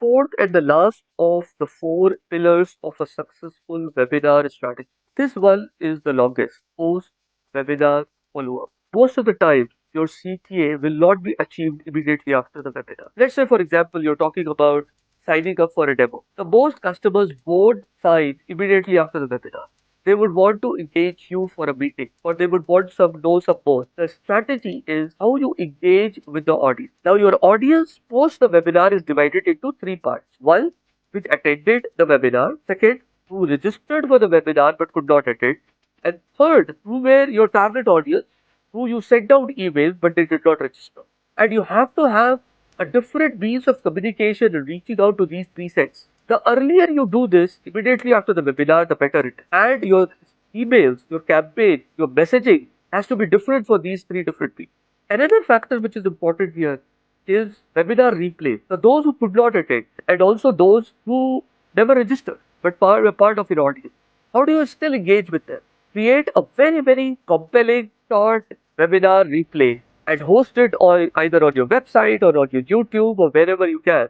fourth and the last of the four pillars of a successful webinar strategy. This one is the longest, post-webinar follow-up. Most of the time, your CTA will not be achieved immediately after the webinar. Let's say, for example, you're talking about signing up for a demo. The most customers won't sign immediately after the webinar. They would want to engage you for a meeting, or they would want some know some more. The strategy is how you engage with the audience. Now, your audience post the webinar is divided into three parts. One, which attended the webinar. Second, who registered for the webinar but could not attend. And third, who were your target audience, who you sent out emails but they did not register. And you have to have a different means of communication and reaching out to these three sets. The earlier you do this, immediately after the webinar, the better it is. And your emails, your campaign, your messaging has to be different for these three different people. Another factor which is important here is webinar replay. So those who could not attend and also those who never registered but were part of your audience. How do you still engage with them? Create a very, very compelling short webinar replay and host it either on your website or on your YouTube or wherever you can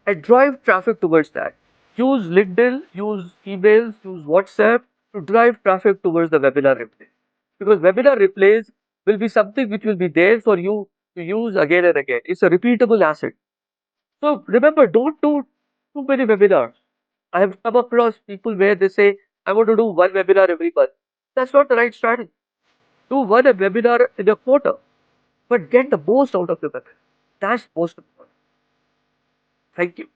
and drive traffic towards that. Use LinkedIn, use emails, use WhatsApp to drive traffic towards the webinar replay. Because webinar replays will be something which will be there for you to use again and again. It's a repeatable asset. So remember, don't do too many webinars. I have come across people where they say, I want to do one webinar every month. That's not the right strategy. Do one webinar in a quarter, but get the most out of the webinar. That's most important. Thank you.